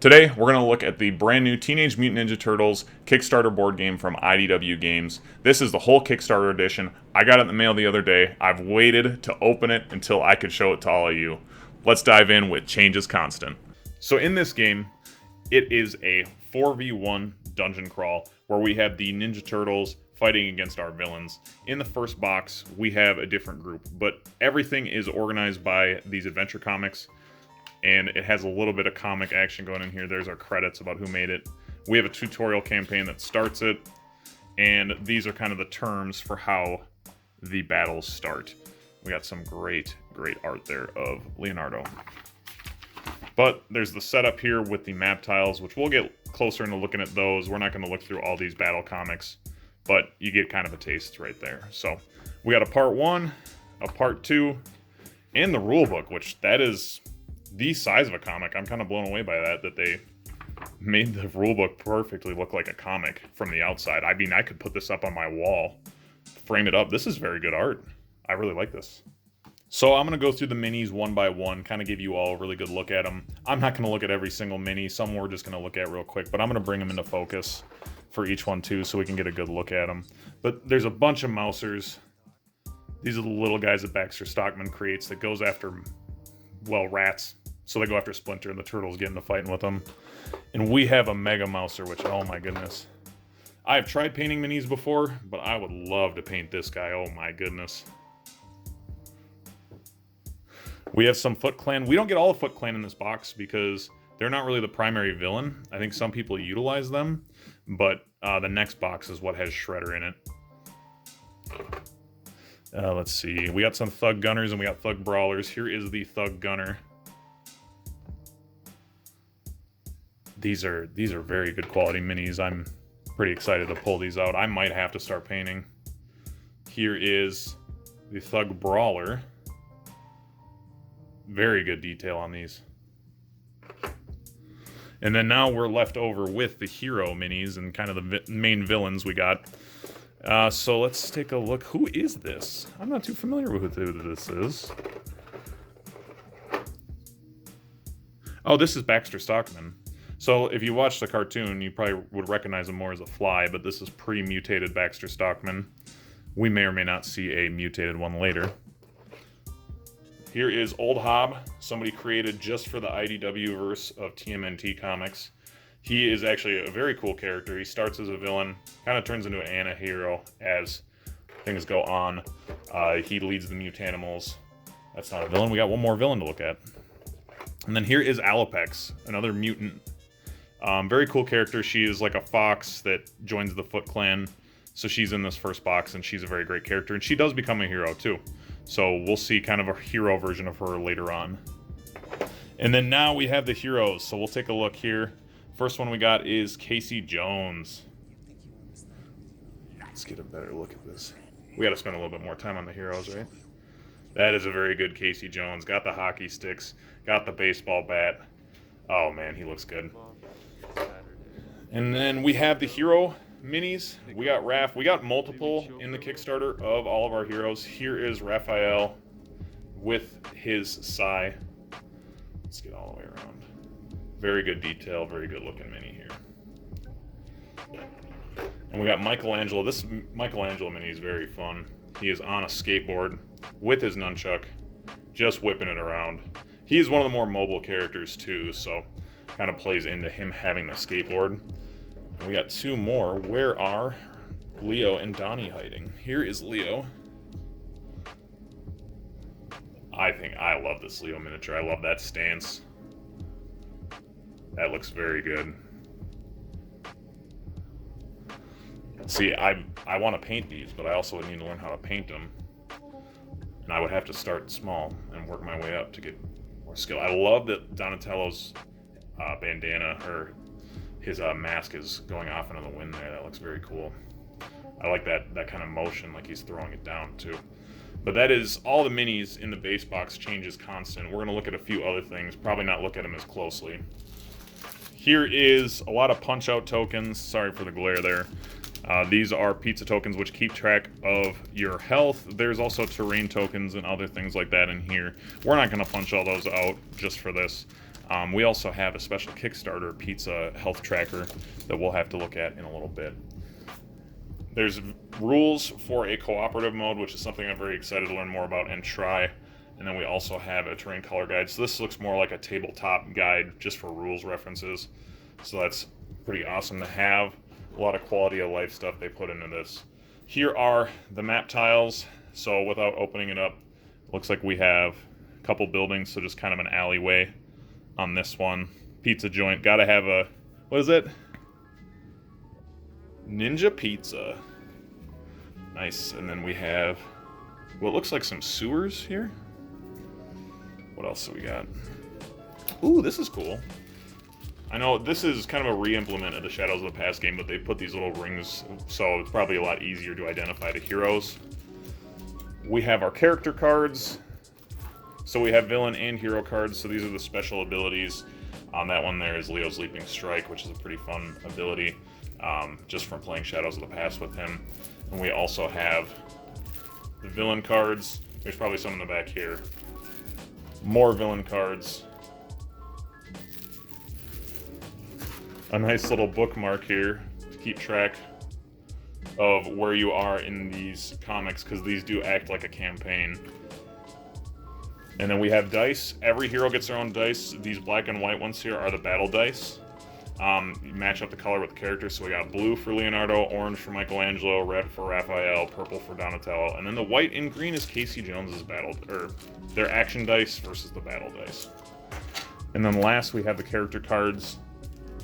Today, we're going to look at the brand new Teenage Mutant Ninja Turtles Kickstarter board game from IDW Games. This is the whole Kickstarter edition. I got it in the mail the other day. I've waited to open it until I could show it to all of you. Let's dive in with Changes Constant. So in this game, it is a 4v1 dungeon crawl where we have the Ninja Turtles fighting against our villains. In the first box, we have a different group, but everything is organized by these adventure comics. And it has a little bit of comic action going in here. There's our credits about who made it. We have a tutorial campaign that starts it, and these are kind of the terms for how the battles start. We got some great art there of Leonardo. But there's the setup here with the map tiles, which we'll get closer into looking at those. We're not going to look through all these battle comics, but you get kind of a taste right there. So we got a part 1, a part 2, and the rule book, which that is the size of a comic. I'm kind of blown away by that they made the rulebook perfectly look like a comic from the outside. I mean, I could put this up on my wall, frame it up. This is very good art. I really like this. So I'm going to go through the minis one by one, kind of give you all a really good look at them. I'm not going to look at every single mini. Some we're just going to look at real quick, but I'm going to bring them into focus for each one too so we can get a good look at them. But there's a bunch of mousers. These are the little guys that Baxter Stockman creates that goes after, well, rats. So they go after Splinter and the Turtles get into fighting with them. And we have a Mega Mouser, which, oh my goodness. I've tried painting minis before, but I would love to paint this guy. Oh my goodness. We have some Foot Clan. We don't get all the Foot Clan in this box because they're not really the primary villain. I think some people utilize them, but the next box is what has Shredder in it. Let's see. We got some Thug Gunners and we got Thug Brawlers. Here is the Thug Gunner. These are very good quality minis. I'm pretty excited to pull these out. I might have to start painting. Here is the Thug Brawler. Very good detail on these. And then now we're left over with the hero minis and kind of the main villains we got. So let's take a look. Who is this? I'm not too familiar with who this is. Oh, this is Baxter Stockman. So if you watch the cartoon, you probably would recognize him more as a fly, but this is pre-mutated Baxter Stockman. We may or may not see a mutated one later. Here is Old Hob, somebody created just for the IDW verse of TMNT comics. He is actually a very cool character. He starts as a villain, kind of turns into an anti-hero as things go on. He leads the Mutanimals. That's not a villain. We got one more villain to look at. And then here is Alopex, another mutant. Very cool character. She is like a fox that joins the Foot Clan. So she's in this first box, and she's a very great character. And she does become a hero, too. So we'll see kind of a hero version of her later on. And then now we have the heroes. So we'll take a look here. First one we got is Casey Jones. Let's get a better look at this. We got to spend a little bit more time on the heroes, right? That is a very good Casey Jones. Got the hockey sticks. Got the baseball bat. Oh, man, he looks good. And then we have the hero minis. We got Raph. We got multiple in the Kickstarter of all of our heroes. Here is Raphael with his Sai. Let's get all the way around. Very good detail, very good looking mini here. And we got Michelangelo. This Michelangelo mini is very fun. He is on a skateboard with his nunchuck, just whipping it around. He's one of the more mobile characters too, so kind of plays into him having the skateboard. And we got two more. Where are Leo and Donnie hiding? Here is Leo. I love this Leo miniature. I love that stance. That looks very good. See, I want to paint these, but I also need to learn how to paint them. And I would have to start small and work my way up to get more skill. I love that Donatello's bandana, or his mask, is going off into the wind there. That looks very cool. I like that kind of motion, like he's throwing it down too. But that is all the minis in the base box. Changes constant. We're going to look at a few other things, probably not look at them as closely. Here is a lot of punch-out tokens. Sorry for the glare there. These are pizza tokens which keep track of your health. There's also terrain tokens and other things like that in here. We're not going to punch all those out just for this. We also have a special Kickstarter pizza health tracker that we'll have to look at in a little bit. There's rules for a cooperative mode, which is something I'm very excited to learn more about and try. And then we also have a terrain color guide. So this looks more like a tabletop guide just for rules references. So that's pretty awesome to have. A lot of quality of life stuff they put into this. Here are the map tiles. So without opening it up, looks like we have a couple buildings, so just kind of an alleyway on this one. Pizza joint, gotta have a, what is it? Ninja pizza. Nice. And then we have what looks like some sewers here. What else do we got? Ooh, this is cool. I know this is kind of a re-implement of the Shadows of the Past game, but they put these little rings, so it's probably a lot easier to identify the heroes. We have our character cards. So we have villain and hero cards, so these are the special abilities. On that one there is Leo's Leaping Strike, which is a pretty fun ability, just from playing Shadows of the Past with him. And we also have the villain cards. There's probably some in the back here. More villain cards. A nice little bookmark here to keep track of where you are in these comics, because these do act like a campaign. And then we have dice. Every hero gets their own dice. These black and white ones here are the battle dice. You match up the color with the character. So we got blue for Leonardo, orange for Michelangelo, red for Raphael, purple for Donatello, and then the white and green is Casey Jones's battle, or their action dice versus the battle dice. And then last we have the character cards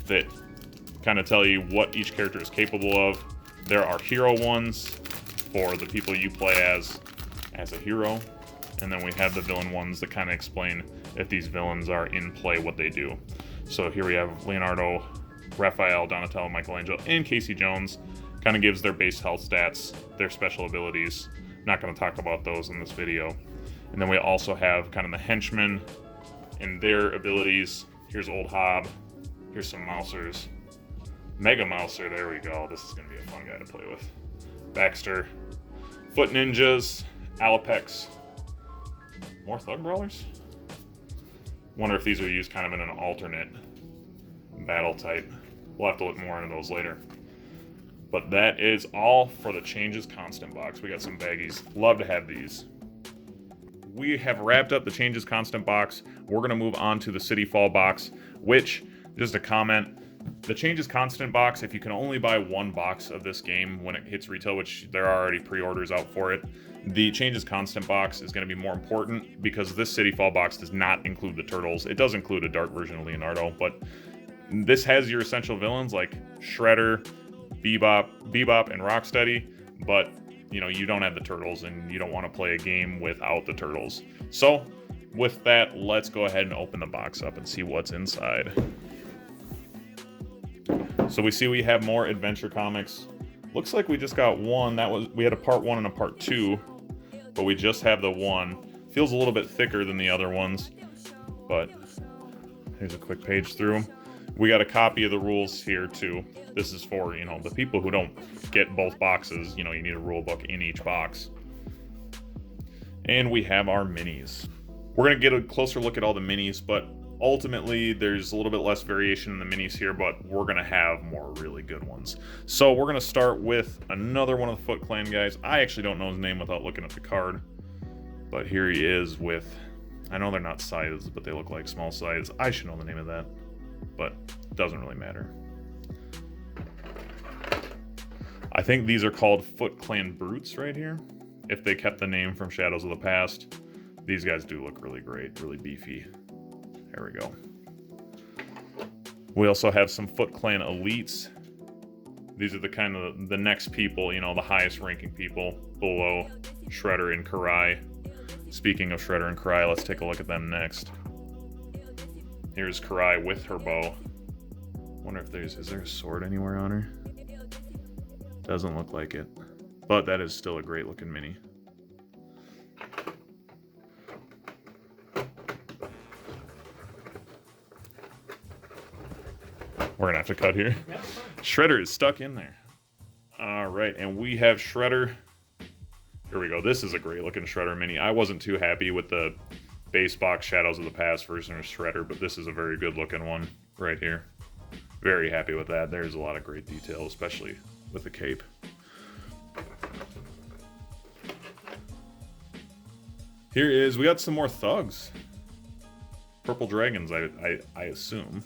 that kind of tell you what each character is capable of. There are hero ones for the people you play as a hero. And then we have the villain ones that kind of explain if these villains are in play, what they do. So here we have Leonardo, Raphael, Donatello, Michelangelo, and Casey Jones. Kind of gives their base health stats, their special abilities. Not going to talk about those in this video. And then we also have kind of the henchmen and their abilities. Here's Old Hob. Here's some Mousers. Mega Mouser, there we go. This is going to be a fun guy to play with. Baxter. Foot Ninjas. Alapex. More Thug Brawlers? Wonder if these are used kind of in an alternate battle type. We'll have to look more into those later. But that is all for the Changes Constant box. We got some baggies. Love to have these. We have wrapped up the Changes Constant box. We're going to move on to the City Fall box, which, just a comment, the Changes Constant box, if you can only buy one box of this game when it hits retail, which there are already pre-orders out for it, the Changes Constant box is going to be more important because this City Fall box does not include the turtles. It does include a dark version of Leonardo, but this has your essential villains like Shredder, Bebop, and Rocksteady, but you know, you don't have the turtles and you don't want to play a game without the turtles. So with that, let's go ahead and open the box up and see what's inside. So we have more adventure comics. Looks like we just got one. We had a part 1 and a part 2, but we just have the one. Feels a little bit thicker than the other ones, but here's a quick page through. We got a copy of the rules here too. This is for, you know, the people who don't get both boxes. You know, you need a rule book in each box. And we have our minis. We're gonna get a closer look at all the minis, but ultimately there's a little bit less variation in the minis here, but we're gonna have more really good ones. So we're gonna start with another one of the Foot Clan guys. I actually don't know his name without looking at the card, but here he is with, I know they're not scythes, but they look like small scythes. I should know the name of that, but it doesn't really matter. I think these are called Foot Clan Brutes right here. If they kept the name from Shadows of the Past, these guys do look really great, really beefy. There we go. We also have some Foot Clan Elites. These are the kind of the next people, you know, the highest ranking people below Shredder and Karai. Speaking of Shredder and Karai, let's take a look at them next. Here's Karai with her bow. Wonder if is there a sword anywhere on her? Doesn't look like it, but that is still a great looking mini. We're gonna have to cut here. Yep. Shredder is stuck in there. All right, and we have Shredder. Here we go. This is a great looking Shredder mini. I wasn't too happy with the base box Shadows of the Past version of Shredder, but this is a very good looking one right here. Very happy with that. There's a lot of great detail, especially with the cape. Here is, we got some more thugs. Purple Dragons, I assume.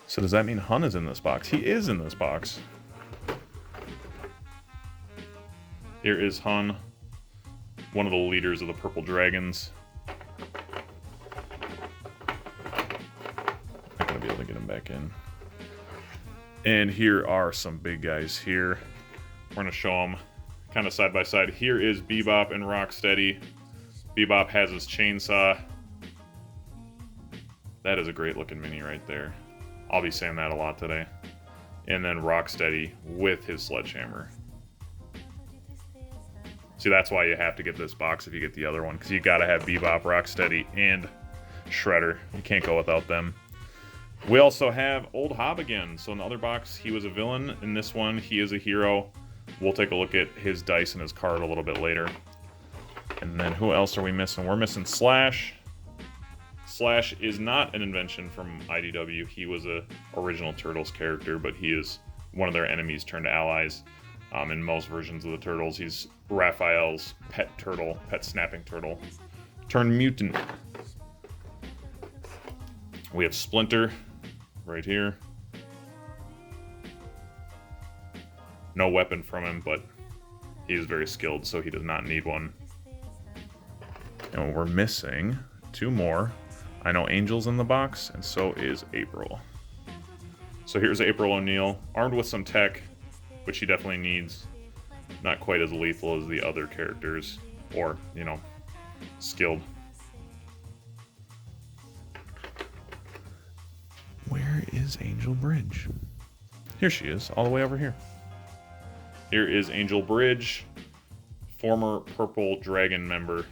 So does that mean Hun is in this box? He is in this box. Here is Hun, one of the leaders of the Purple Dragons. Not gonna be able to get him back in. And here are some big guys here. We're gonna show them kind of side by side. Here is Bebop and Rocksteady. Bebop has his chainsaw. That is a great looking mini right there. I'll be saying that a lot today. And then Rocksteady with his sledgehammer. See, that's why you have to get this box if you get the other one, because you gotta have Bebop, Rocksteady, and Shredder. You can't go without them. We also have Old Hob again. So in the other box, he was a villain. In this one, he is a hero. We'll take a look at his dice and his card a little bit later. And then who else are we missing? We're missing Slash. Slash is not an invention from IDW. He was a original Turtles character, but he is one of their enemies turned allies. In most versions of the Turtles, he's Raphael's pet turtle, pet snapping turtle, turned mutant. We have Splinter right here. No weapon from him, but he is very skilled, so he does not need one. And we're missing two more. I know Angel's in the box, and so is April. So here's April O'Neil, armed with some tech, which he definitely needs. Not quite as lethal as the other characters, or, you know, skilled. Where is Angel Bridge? Here she is, all the way over here. Here is Angel Bridge, former Purple Dragon member.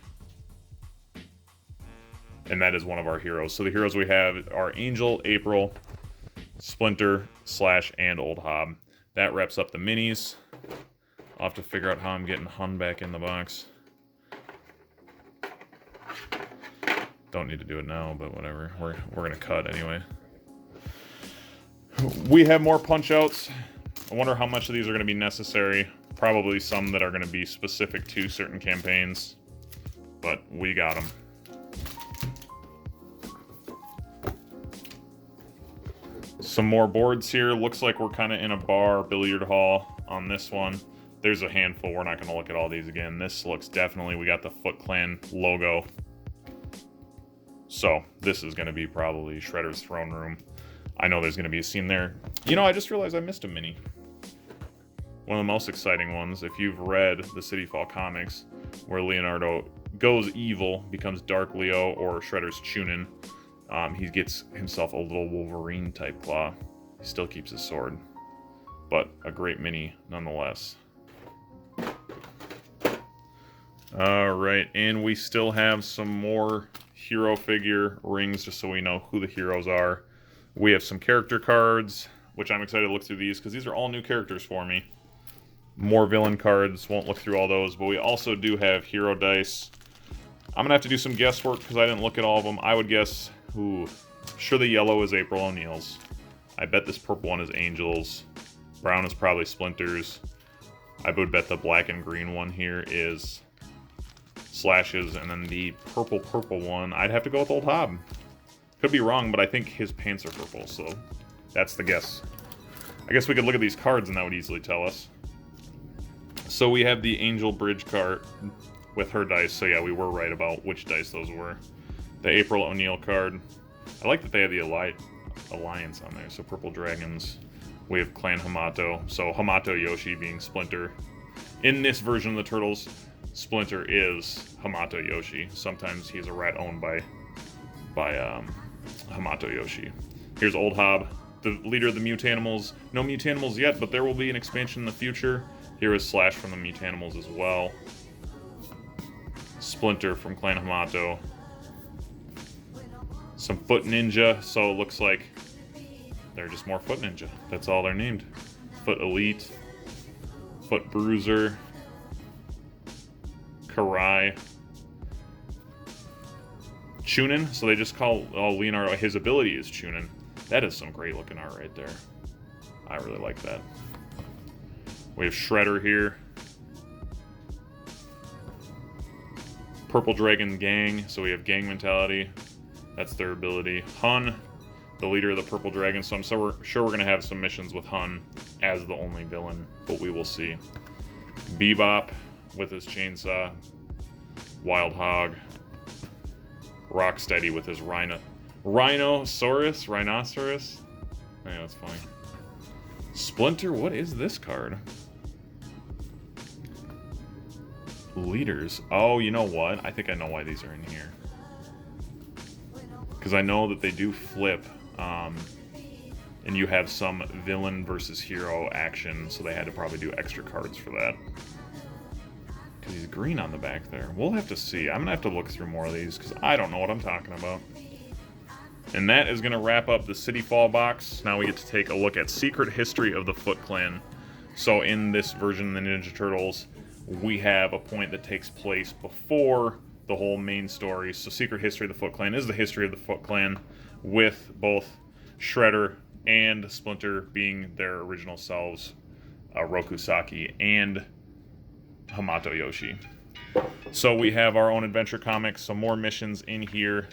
And that is one of our heroes. So the heroes we have are Angel, April, Splinter, Slash, and Old Hob. That wraps up the minis. I'll have to figure out how I'm getting Hun back in the box. Don't need to do it now, but whatever. We're gonna cut anyway. We have more punch-outs. I wonder how much of these are gonna be necessary. Probably some that are gonna be specific to certain campaigns, but we got them. Some more boards here. Looks like we're kind of in a bar, billiard hall on this one. There's a handful. We're not going to look at all these again. This looks definitely, we got the Foot Clan logo. So this is going to be probably Shredder's throne room. I know there's going to be a scene there. You know, I just realized I missed a mini. One of the most exciting ones, if you've read the City Fall comics, where Leonardo goes evil, becomes Dark Leo or Shredder's Chunin. He gets himself a little Wolverine type claw. He still keeps his sword, but a great mini nonetheless. Alright, and we still have some more hero figure rings just so we know who the heroes are. We have some character cards, which I'm excited to look through these because these are all new characters for me. More villain cards, won't look through all those, but we also do have hero dice. I'm gonna have to do some guesswork because I didn't look at all of them. I would guess, sure the yellow is April O'Neil's. I bet this purple one is Angel's. Brown is probably Splinter's. I would bet the black and green one here is Slash's, and then the purple one, I'd have to go with Old Hob. Could be wrong, but I think his pants are purple, so that's the guess. I guess we could look at these cards and that would easily tell us. So we have the Angel Bridge card with her dice, so yeah, we were right about which dice those were. The April O'Neil card. I like that they have the Alliance on there, so Purple Dragons. We have Clan Hamato, so Hamato Yoshi being Splinter. In this version of the Turtles, Splinter is Hamato Yoshi. Sometimes he's a rat owned by Hamato Yoshi. Here's Old Hob, the leader of the Mutanimals. No Mutanimals yet, but there will be an expansion in the future. Here is Slash from the Mutanimals as well. Splinter from Clan Hamato. Some Foot Ninja, so it looks like they're just more Foot Ninja. That's all they're named. Foot Elite, Foot Bruiser, Karai, Chunin, so they just call Leonardo, his ability is Chunin. That is some great looking art right there. I really like that. We have Shredder here. Purple Dragon Gang, so we have gang mentality. That's their ability. Hun, the leader of the Purple Dragon, so I'm sure we're going to have some missions with Hun as the only villain, but we will see. Bebop with his chainsaw. Wild Hog. Rocksteady with his rhinoceros? Yeah, that's funny. Splinter, what is this card? Leaders. Oh, you know what? I think I know why these are in here. Because I know that they do flip, and you have some villain versus hero action, so they had to probably do extra cards for that. Because he's green on the back there. We'll have to see. I'm going to have to look through more of these, because I don't know what I'm talking about. And that is going to wrap up the City Fall box. Now we get to take a look at Secret History of the Foot Clan. So in this version of the Ninja Turtles, we have a point that takes place before the whole main story. So Secret History of the Foot Clan is the history of the Foot Clan, with both Shredder and Splinter being their original selves, Roku Saki and Hamato Yoshi. So we have our own adventure comics, some more missions in here.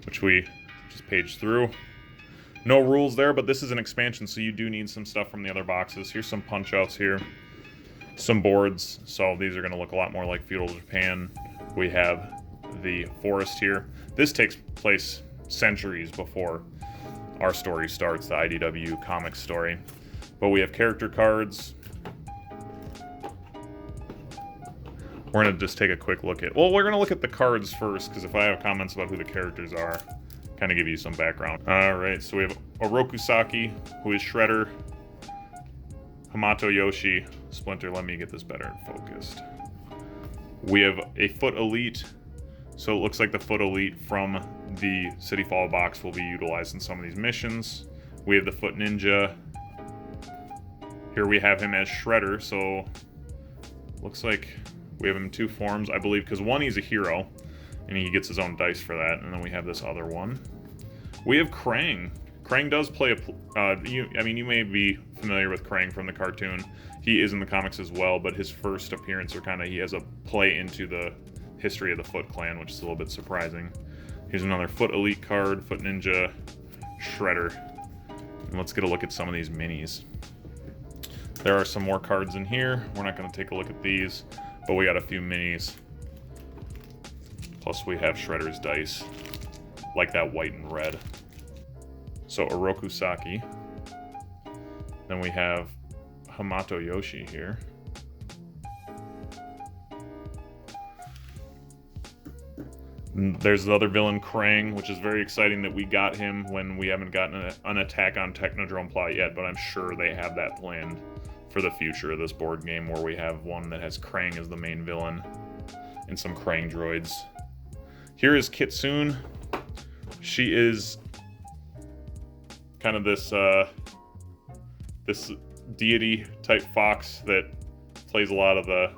Which we just page through. No rules there, but this is an expansion, so you do need some stuff from the other boxes. Here's some punch-outs here. Some boards, so these are going to look a lot more like feudal Japan. We have the forest here. This takes place centuries before our story starts, the IDW comics story. But we have character cards. We're going to just take a quick look at... Well, we're going to look at the cards first, because if I have comments about who the characters are, kind of give you some background. Alright, so we have Oroku Saki, who is Shredder. Hamato Yoshi. Splinter, let me get this better focused. We have a Foot Elite. So it looks like the Foot Elite from the City Fall box will be utilized in some of these missions. We have the Foot Ninja. Here we have him as Shredder, so looks like we have him in two forms, I believe, because one, he's a hero, and he gets his own dice for that, and then we have this other one. We have Krang. Krang does play you may be familiar with Krang from the cartoon. He is in the comics as well, but his first appearance he has a play into the history of the Foot Clan, which is a little bit surprising. Here's another Foot Elite card, Foot Ninja, Shredder. And let's get a look at some of these minis. There are some more cards in here. We're not going to take a look at these, but we got a few minis. Plus we have Shredder's dice, like that white and red. So Oroku Saki. Then we have Hamato Yoshi here. There's the other villain, Krang, which is very exciting that we got him when we haven't gotten an Attack on Technodrome plot yet, but I'm sure they have that planned for the future of this board game, where we have one that has Krang as the main villain and some Krang droids. Here is Kitsune. She is kind of this this deity type fox that plays a lot of the,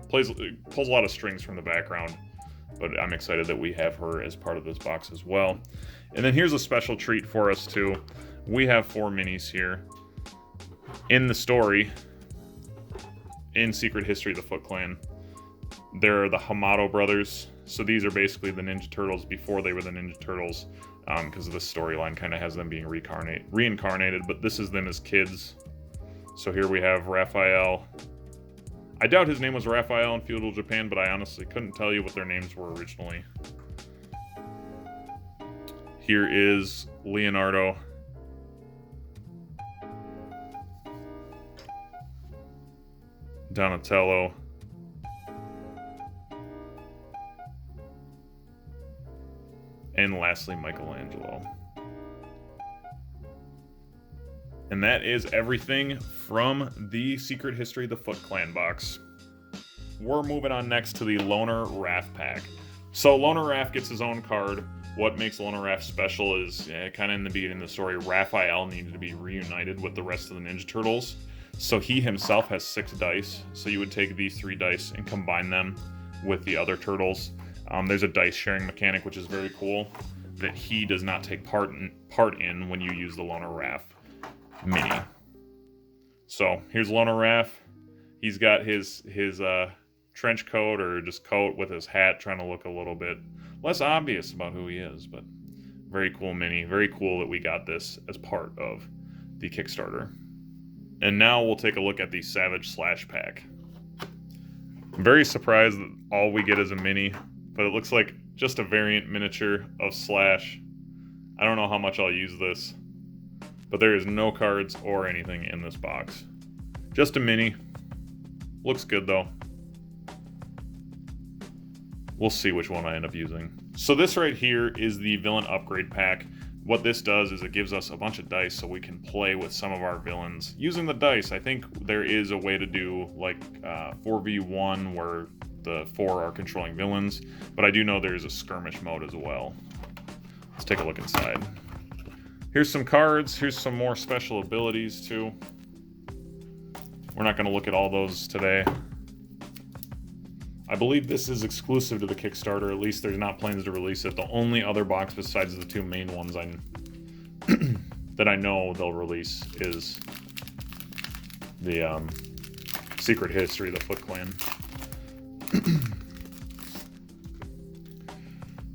pulls a lot of strings from the background. But I'm excited that we have her as part of this box as well. And then here's a special treat for us too. We have 4 minis here. In the story, in Secret History of the Foot Clan, they're the Hamato brothers. So these are basically the Ninja Turtles before they were the Ninja Turtles, because of the storyline kind of has them being reincarnated, but this is them as kids. So here we have Raphael. I doubt his name was Raphael in feudal Japan, but I honestly couldn't tell you what their names were originally. Here is Leonardo. Donatello. And lastly, Michelangelo. And that is everything from the Secret History of the Foot Clan box. We're moving on next to the Loner Raph pack. So Loner Raph gets his own card. What makes Loner Raph special is, kind of in the beginning of the story, Raphael needed to be reunited with the rest of the Ninja Turtles. So he himself has 6 dice. So you would take these 3 dice and combine them with the other turtles. There's a dice sharing mechanic, which is very cool, that he does not take part in when you use the Loner Raph mini. So here's Loner Raph. He's got his trench coat or just coat with his hat, trying to look a little bit less obvious about who he is, but very cool mini. Very cool that we got this as part of the Kickstarter. And now we'll take a look at the Savage Slash pack. I'm very surprised that all we get is a mini, but it looks like just a variant miniature of Slash. I don't know how much I'll use this, but there is no cards or anything in this box. Just a mini. Looks good though. We'll see which one I end up using. So this right here is the villain upgrade pack. What this does is it gives us a bunch of dice so we can play with some of our villains using the dice. I think there is a way to do like 4v1 where the 4 are controlling villains, but I do know there's a skirmish mode as well. Let's take a look inside. Here's some cards. Here's some more special abilities too. We're not going to look at all those today. I believe this is exclusive to the Kickstarter. At least there's not plans to release it. The only other box besides the 2 main ones that I know they'll release is the Secret History of the Foot Clan.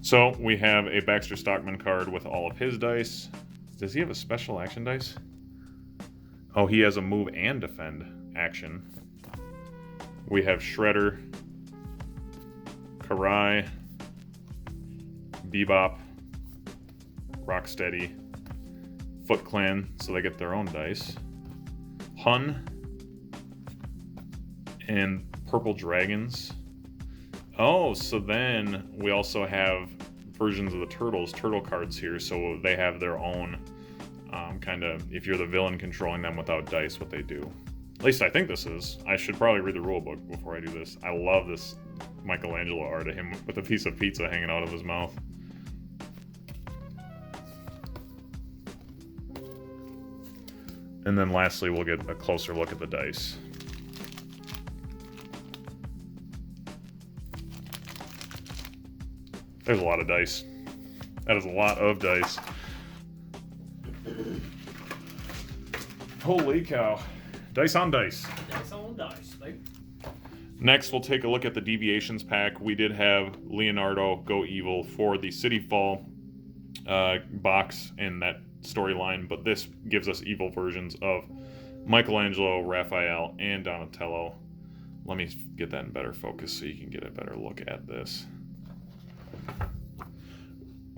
So we have a Baxter Stockman card with all of his dice. Does he have a special action dice? Oh, he has a move and defend action. We have Shredder, Karai, Bebop, Rocksteady, Foot Clan, so they get their own dice, Hun, and Purple Dragons. Oh, so then we also have versions of the turtle cards here, so they have their own kind of, if you're the villain controlling them without dice, what they do. At least I think this is. I should probably read the rule book before I do this. I love this Michelangelo art of him with a piece of pizza hanging out of his mouth. And then lastly, we'll get a closer look at the dice. There's a lot of dice. That is a lot of dice. Holy cow. Dice on dice. Dice on dice. Next, we'll take a look at the Deviations pack. We did have Leonardo go evil for the City Fall box in that storyline, but this gives us evil versions of Michelangelo, Raphael, and Donatello. Let me get that in better focus so you can get a better look at this.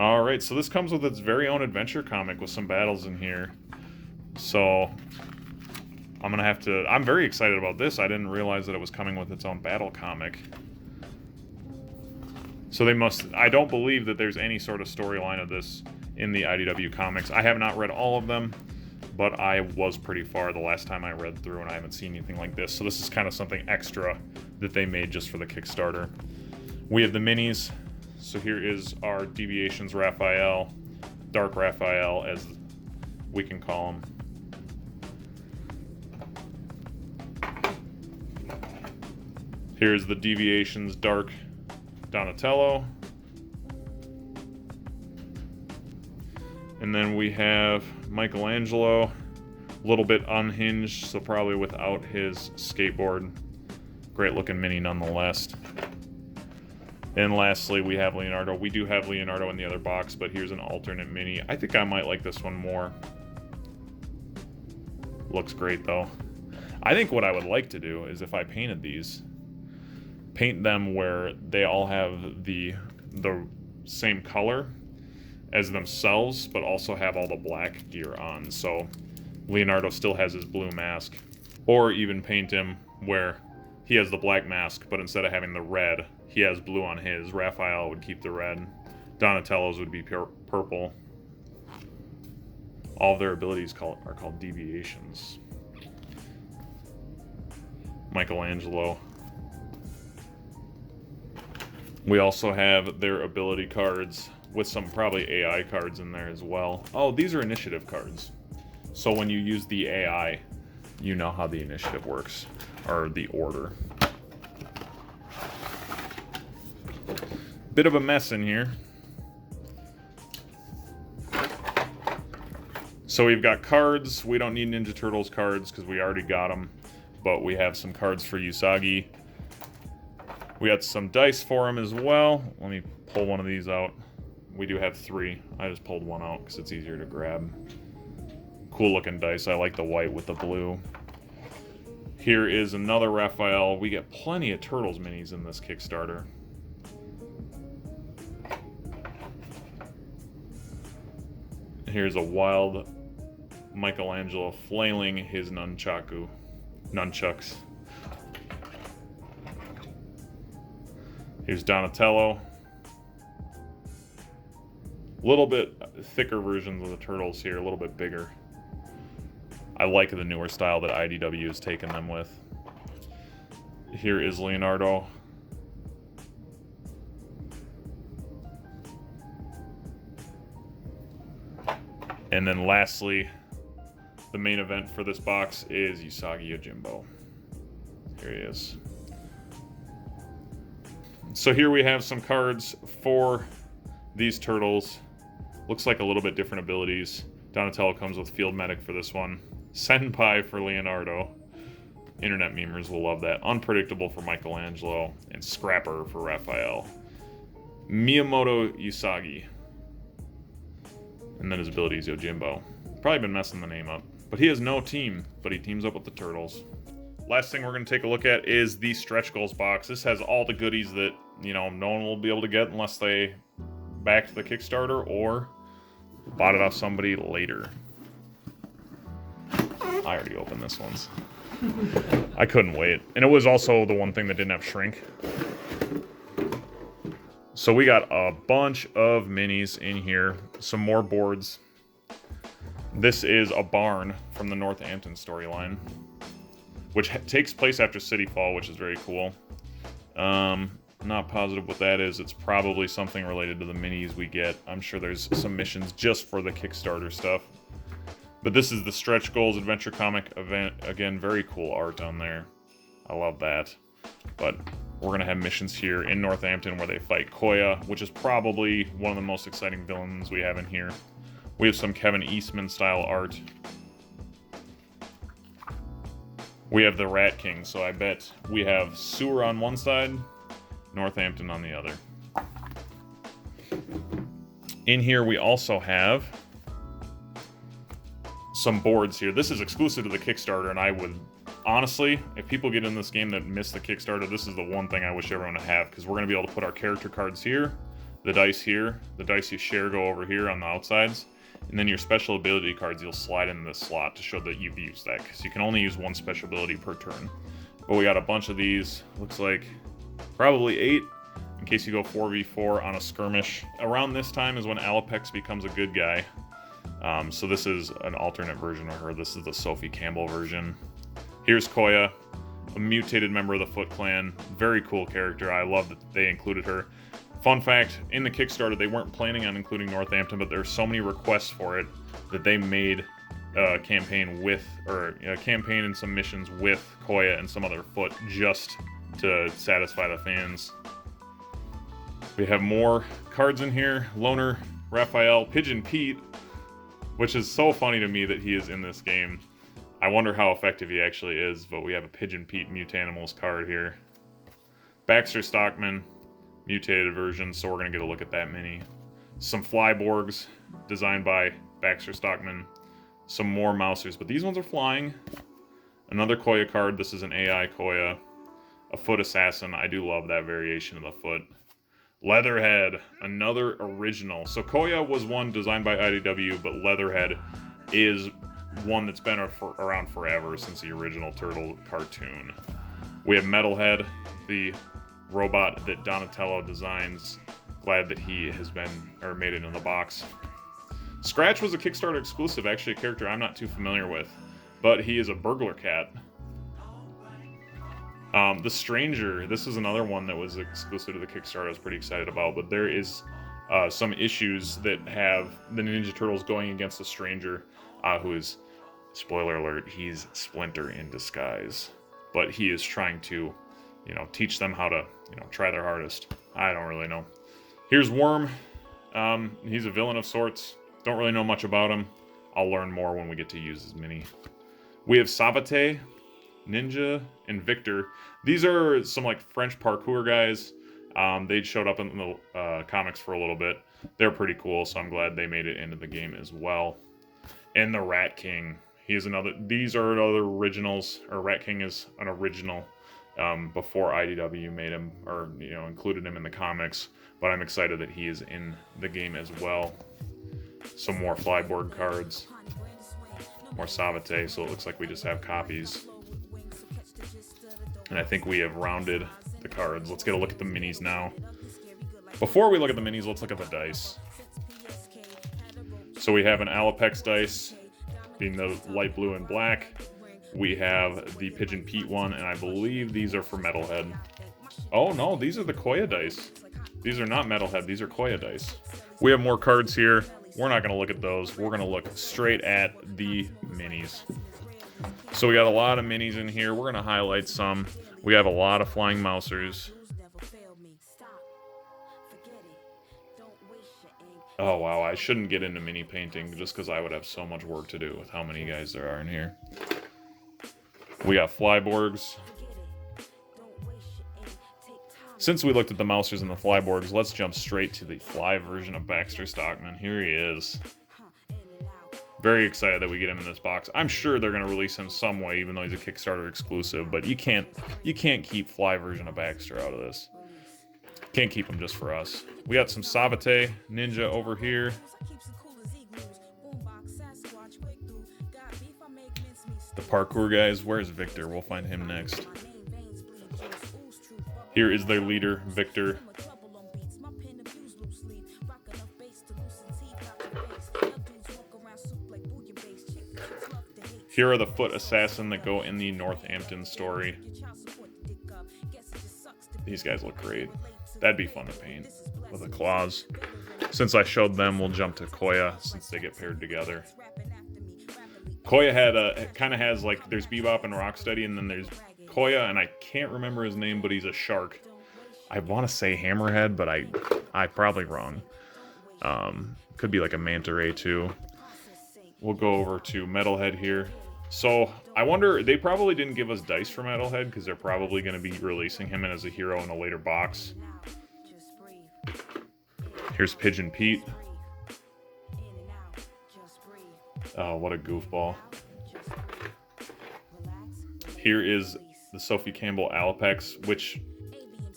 Alright, so this comes with its very own adventure comic with some battles in here. So I'm very excited about this. I didn't realize that it was coming with its own battle comic. So I don't believe that there's any sort of storyline of this in the IDW comics. I have not read all of them, but I was pretty far the last time I read through, and I haven't seen anything like this. So this is kind of something extra that they made just for the Kickstarter. We have the minis. So here is our Deviations Raphael, Dark Raphael as we can call him. Here's the Deviations Dark Donatello. And then we have Michelangelo, a little bit unhinged, so probably without his skateboard. Great looking mini nonetheless. And lastly, we have Leonardo. We do have Leonardo in the other box, but here's an alternate mini. I think I might like this one more. Looks great though. I think what I would like to do is if I painted these, paint them where they all have the same color as themselves, but also have all the black gear on. So Leonardo still has his blue mask. Or even paint him where he has the black mask, but instead of having the red, he has blue on his. Raphael would keep the red. Donatello's would be purple. All of their abilities are called deviations. Michelangelo. We also have their ability cards with some probably AI cards in there as well. Oh, these are initiative cards. So when you use the AI, you know how the initiative works, or the order. Bit of a mess in here. So we've got cards. We don't need Ninja Turtles cards because we already got them. But we have some cards for Usagi. We got some dice for him as well. Let me pull one of these out. We do have 3. I just pulled one out because it's easier to grab. Cool looking dice. I like the white with the blue. Here is another Raphael. We get plenty of Turtles minis in this Kickstarter. Here's a wild Michelangelo flailing his nunchucks. Here's Donatello. A little bit thicker versions of the Turtles here, a little bit bigger. I like the newer style that IDW has taken them with. Here is Leonardo. And then lastly, the main event for this box is Usagi Yojimbo. Here he is. So here we have some cards for these Turtles. Looks like a little bit different abilities. Donatello comes with Field Medic for this one. Senpai for Leonardo. Internet memers will love that. Unpredictable for Michelangelo. And Scrapper for Raphael. Miyamoto Usagi. And then his ability is Yojimbo. Probably been messing the name up. But he has no team, but he teams up with the Turtles. Last thing we're going to take a look at is the Stretch Goals box. This has all the goodies that, you know, no one will be able to get unless they backed the Kickstarter or bought it off somebody later. I already opened this once. I couldn't wait. And it was also the one thing that didn't have shrink. So we got a bunch of minis in here. Some more boards. This is a barn from the Northampton storyline, which takes place after City Fall, which is very cool. Not positive what that is. It's probably something related to the minis we get. I'm sure there's some missions just for the Kickstarter stuff. But this is the Stretch Goals Adventure Comic event. Again, very cool art on there. I love that. But we're going to have missions here in Northampton where they fight Koya, which is probably one of the most exciting villains we have in here. We have some Kevin Eastman style art. We have the Rat King, so I bet we have Sewer on one side, Northampton on the other. In here we also have some boards here. This is exclusive to the Kickstarter, and I would, honestly, if people get in this game that missed the Kickstarter, this is the one thing I wish everyone would have, because we're going to be able to put our character cards here, the dice here, the dice you share go over here on the outsides, and then your special ability cards you'll slide in this slot to show that you've used that, because you can only use one special ability per turn. But we got a bunch of these, looks like probably 8, in case you go 4v4 on a skirmish. Around this time is when Alapex becomes a good guy. So this is an alternate version of her. This is the Sophie Campbell version. Here's Koya, a mutated member of the Foot Clan. Very cool character. I love that they included her. Fun fact, in the Kickstarter, they weren't planning on including Northampton, but there's so many requests for it that they made a campaign with, or a campaign and some missions with Koya and some other Foot just to satisfy the fans. We have more cards in here. Loner, Raphael, Pigeon Pete, which is so funny to me that he is in this game. I wonder how effective he actually is, but we have a Pigeon Pete Mutanimals card here. Baxter Stockman, mutated version, so we're going to get a look at that mini. Some Flyborgs, designed by Baxter Stockman. Some more Mousers, but these ones are flying. Another Koya card, this is an AI Koya. A Foot Assassin, I do love that variation of the Foot. Leatherhead, another original. So Koya was one designed by IDW, but Leatherhead is one that's been around forever since the original Turtle cartoon. We have Metalhead, the robot that Donatello designs. Glad that he has been, or made it in the box. Scratch was a Kickstarter exclusive, actually a character I'm not too familiar with, but he is a burglar cat. The Stranger, this is another one that was exclusive to the Kickstarter I was pretty excited about, but there is some issues that have the Ninja Turtles going against the Stranger, who is Spoiler alert, he's Splinter in disguise. But he is trying to, you know, teach them how to, you know, try their hardest. I don't really know. Here's Worm. He's a villain of sorts. Don't really know much about him. I'll learn more when we get to use his mini. We have Sabate, Ninja, and Victor. These are some like French parkour guys. They showed up in the comics for a little bit. They're pretty cool, so I'm glad they made it into the game as well. And the Rat King. He is another. These are other originals. Or Rat King is an original before IDW made him, or you know, included him in the comics. But I'm excited that he is in the game as well. Some more Flyboard cards. More Sabate, so it looks like we just have copies. And I think we have rounded the cards. Let's get a look at the minis now. Before we look at the minis, let's look at the dice. So we have an Alapex dice, being the light blue and black. We have the Pigeon Pete one, and I believe these are for Metalhead. Oh no, these are the Koya dice. These are not Metalhead, these are Koya dice. We have more cards here. We're not going to look at those. We're going to look straight at the minis. So we got a lot of minis in here. We're going to highlight some. We have a lot of Flying Mousers. Oh wow, I shouldn't get into mini painting just because I would have so much work to do with how many guys there are in here. We got Flyborgs. Since we looked at the Mousers and the Flyborgs, let's jump straight to the Fly version of Baxter Stockman. Here he is. Very excited that we get him in this box. I'm sure they're going to release him some way, even though he's a Kickstarter exclusive, but you can't keep Fly version of Baxter out of this. Can't keep him just for us. We got some Sabate Ninja over here. The parkour guys. Where's Victor? We'll find him next. Here is their leader, Victor. Here are the foot assassin that go in the Northampton story. These guys look great. That'd be fun to paint with the claws. Since I showed them, we'll jump to Koya since they get paired together. Koya kind of has like, there's Bebop and Rocksteady, and then there's Koya, and I can't remember his name, but he's a shark. I want to say Hammerhead, but I'm probably wrong. Could be like a Manta Ray too. We'll go over to Metalhead here. So I wonder, they probably didn't give us dice for Metalhead because they're probably going to be releasing him as a hero in a later box. Here's Pigeon Pete. Oh, what a goofball. Here is the Sophie Campbell Alapex, which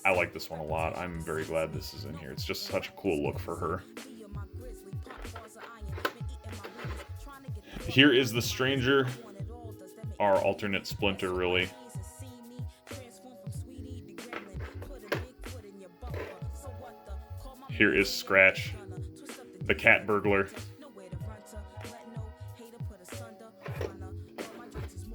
I like this one a lot. I'm very glad this is in here. It's just such a cool look for her. Here is the Stranger, our alternate Splinter, really. Here is Scratch, the cat burglar.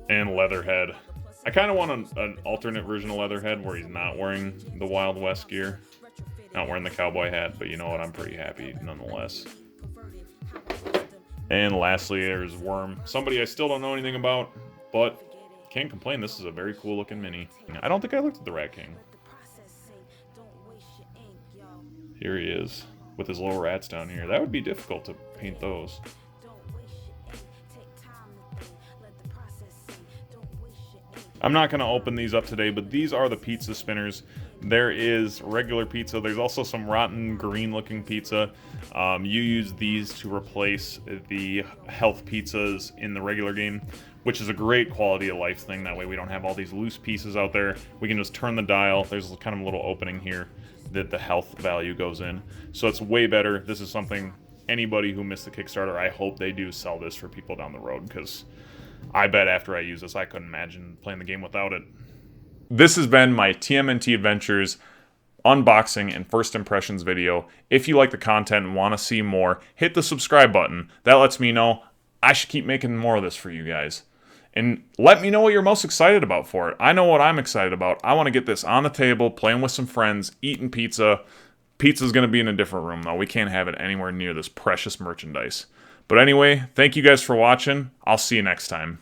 And Leatherhead. I kind of want an alternate version of Leatherhead where he's not wearing the Wild West gear. Not wearing the cowboy hat, but you know what? I'm pretty happy nonetheless. And lastly, there's Worm. Somebody I still don't know anything about, but can't complain. This is a very cool looking mini. I don't think I looked at the Rat King. Here he is, with his little rats down here. That would be difficult to paint those. I'm not going to open these up today, but these are the pizza spinners. There is regular pizza. There's also some rotten green looking pizza. You use these to replace the health pizzas in the regular game, which is a great quality of life thing. That way we don't have all these loose pieces out there. We can just turn the dial. There's kind of a little opening here that the health value goes in. So it's way better. This is something anybody who missed the Kickstarter, I hope they do sell this for people down the road, because I bet after I use this, I couldn't imagine playing the game without it. This has been my TMNT Adventures unboxing and first impressions video. If you like the content and want to see more, hit the subscribe button. That lets me know I should keep making more of this for you guys. And let me know what you're most excited about for it. I know what I'm excited about. I want to get this on the table, playing with some friends, eating pizza. Pizza's going to be in a different room, though. We can't have it anywhere near this precious merchandise. But anyway, thank you guys for watching. I'll see you next time.